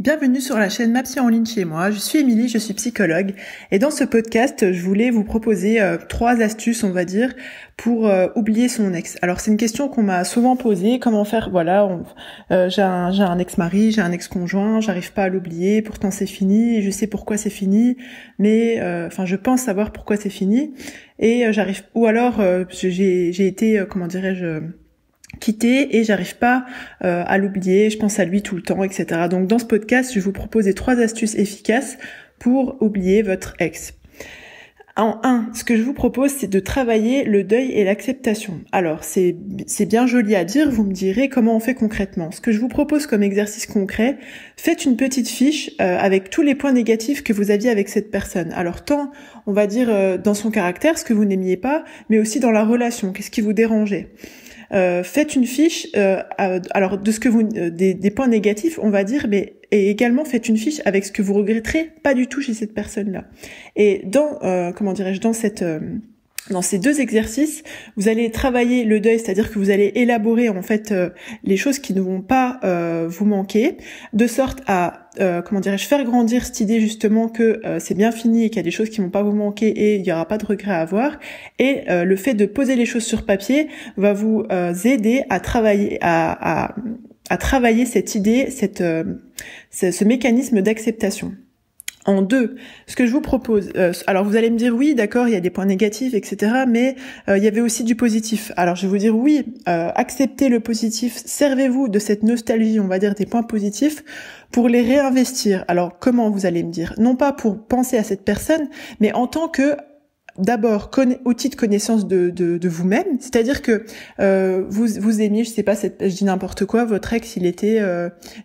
Bienvenue sur la chaîne Ma Psy en ligne chez moi. Je suis Émilie, je suis psychologue et dans ce podcast, je voulais vous proposer 3 astuces, on va dire, pour oublier son ex. Alors c'est une question qu'on m'a souvent posée, comment faire, j'ai un ex-mari, j'ai un ex-conjoint, j'arrive pas à l'oublier, pourtant c'est fini, et je sais pourquoi c'est fini, mais je pense savoir pourquoi c'est fini et j'arrive, ou alors j'ai été, quitter et j'arrive pas à l'oublier, je pense à lui tout le temps, etc. Donc dans ce podcast, je vais vous proposer 3 astuces efficaces pour oublier votre ex. En 1, ce que je vous propose, c'est de travailler le deuil et l'acceptation. Alors, c'est bien joli à dire, vous me direz comment on fait concrètement. Ce que je vous propose comme exercice concret, faites une petite fiche avec tous les points négatifs que vous aviez avec cette personne. Alors, tant, on va dire, dans son caractère, ce que vous n'aimiez pas, mais aussi dans la relation, qu'est-ce qui vous dérangeait. Faites une fiche alors de ce que vous des points négatifs, on va dire, mais et également faites une fiche avec ce que vous regretterez pas du tout chez cette personne-là. Et dans dans ces 2 exercices, vous allez travailler le deuil, c'est-à-dire que vous allez élaborer en fait les choses qui ne vont pas vous manquer, de sorte à faire grandir cette idée justement que c'est bien fini et qu'il y a des choses qui vont pas vous manquer et il y aura pas de regret à avoir. Et le fait de poser les choses sur papier va vous aider à travailler à travailler cette idée, ce mécanisme d'acceptation. En 2, ce que je vous propose, alors vous allez me dire oui, d'accord, il y a des points négatifs, etc., mais il y avait aussi du positif. Alors je vais vous dire oui, acceptez le positif, servez-vous de cette nostalgie, on va dire des points positifs, pour les réinvestir. Alors comment vous allez me dire? Non pas pour penser à cette personne, mais en tant que d'abord outil de connaissance de vous-même, c'est-à-dire que vous aimiez, je sais pas, je dis n'importe quoi, votre ex il était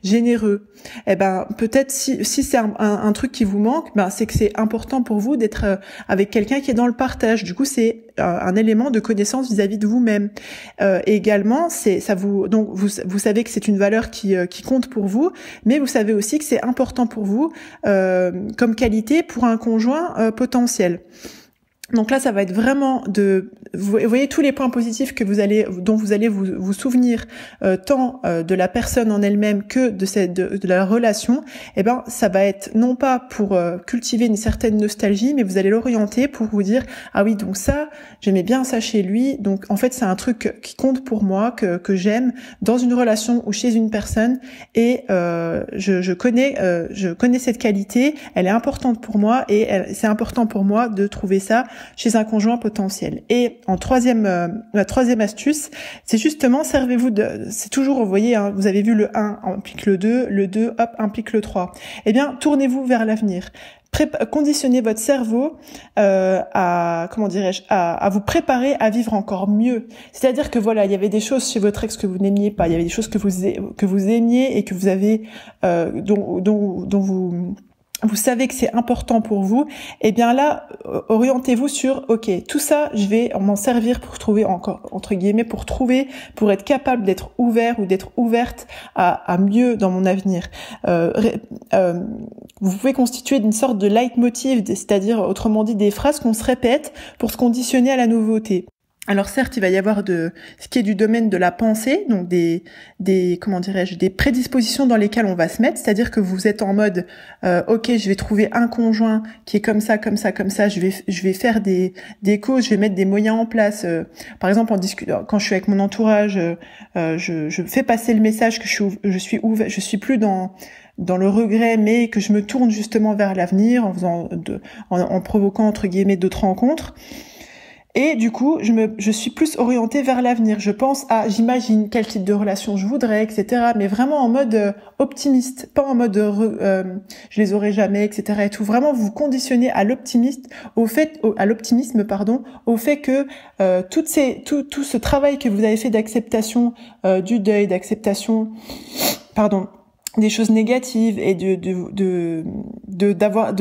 généreux. Eh ben peut-être si c'est un truc qui vous manque, c'est que c'est important pour vous d'être avec quelqu'un qui est dans le partage. Du coup c'est un élément de connaissance vis-à-vis de vous-même. Et également vous savez que c'est une valeur qui compte pour vous, mais vous savez aussi que c'est important pour vous comme qualité pour un conjoint potentiel. Donc là, ça va être vraiment vous voyez tous les points positifs dont vous allez vous souvenir, tant de la personne en elle-même que de la relation. Eh ben, ça va être non pas pour cultiver une certaine nostalgie, mais vous allez l'orienter pour vous dire ah oui, donc ça, j'aimais bien ça chez lui. Donc en fait, c'est un truc qui compte pour moi, que j'aime dans une relation ou chez une personne. Et je connais cette qualité. Elle est importante pour moi et c'est important pour moi de trouver ça chez un conjoint potentiel. Et la troisième astuce, c'est justement c'est toujours, vous voyez, vous avez vu le 1 implique le 2, hop, implique le 3. Eh bien, tournez-vous vers l'avenir. Conditionnez votre cerveau à vous préparer à vivre encore mieux. C'est-à-dire que voilà, il y avait des choses chez votre ex que vous n'aimiez pas, il y avait des choses que vous aimiez et que vous avez dont vous savez que c'est important pour vous, eh bien là, orientez-vous sur, ok, tout ça, je vais m'en servir pour trouver encore, entre guillemets, pour être capable d'être ouvert ou d'être ouverte à mieux dans mon avenir. Vous pouvez constituer une sorte de leitmotiv, c'est-à-dire, autrement dit, des phrases qu'on se répète pour se conditionner à la nouveauté. Alors certes, il va y avoir ce qui est du domaine de la pensée, donc des prédispositions dans lesquelles on va se mettre, c'est-à-dire que vous êtes en mode ok, je vais trouver un conjoint qui est comme ça, je vais faire des causes, je vais mettre des moyens en place. Par exemple, quand je suis avec mon entourage, je fais passer le message que je suis ouvert, je suis plus dans le regret, mais que je me tourne justement vers l'avenir en provoquant entre guillemets d'autres rencontres. Et du coup, je suis plus orientée vers l'avenir. Je pense j'imagine quel type de relation je voudrais, etc. Mais vraiment en mode optimiste, pas en mode je les aurai jamais, etc. Et tout. Vraiment, vous conditionnez à l'optimisme, au fait que tout ce travail que vous avez fait d'acceptation du deuil, d'acceptation, des choses négatives et de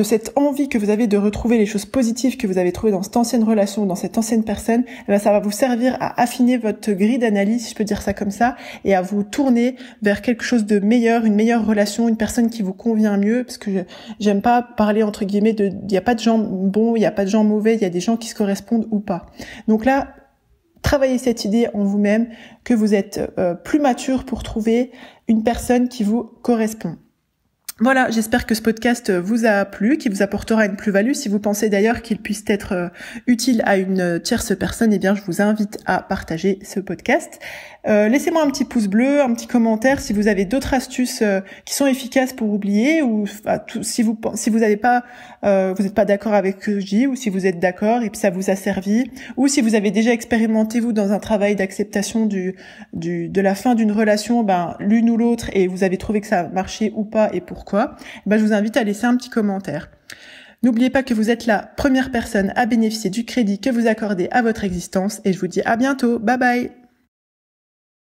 cette envie que vous avez de retrouver les choses positives que vous avez trouvées dans cette ancienne relation, dans cette ancienne personne, ça va vous servir à affiner votre grille d'analyse, si je peux dire ça comme ça, et à vous tourner vers quelque chose de meilleur, une meilleure relation, une personne qui vous convient mieux, parce que j'aime pas parler entre guillemets il n'y a pas de gens bons, il n'y a pas de gens mauvais, il y a des gens qui se correspondent ou pas. Donc là, travaillez cette idée en vous-même que vous êtes plus mature pour trouver une personne qui vous correspond. Voilà, j'espère que ce podcast vous a plu, qu'il vous apportera une plus-value. Si vous pensez d'ailleurs qu'il puisse être utile à une tierce personne, eh bien je vous invite à partager ce podcast. Laissez-moi un petit pouce bleu, un petit commentaire si vous avez d'autres astuces qui sont efficaces pour oublier, ou si vous n'êtes pas d'accord avec ce que je dis, ou si vous êtes d'accord et puis ça vous a servi, ou si vous avez déjà expérimenté vous dans un travail d'acceptation de la fin d'une relation, l'une ou l'autre, et vous avez trouvé que ça marchait ou pas et pourquoi. Je vous invite à laisser un petit commentaire. N'oubliez pas que vous êtes la première personne à bénéficier du crédit que vous accordez à votre existence et je vous dis à bientôt. Bye bye.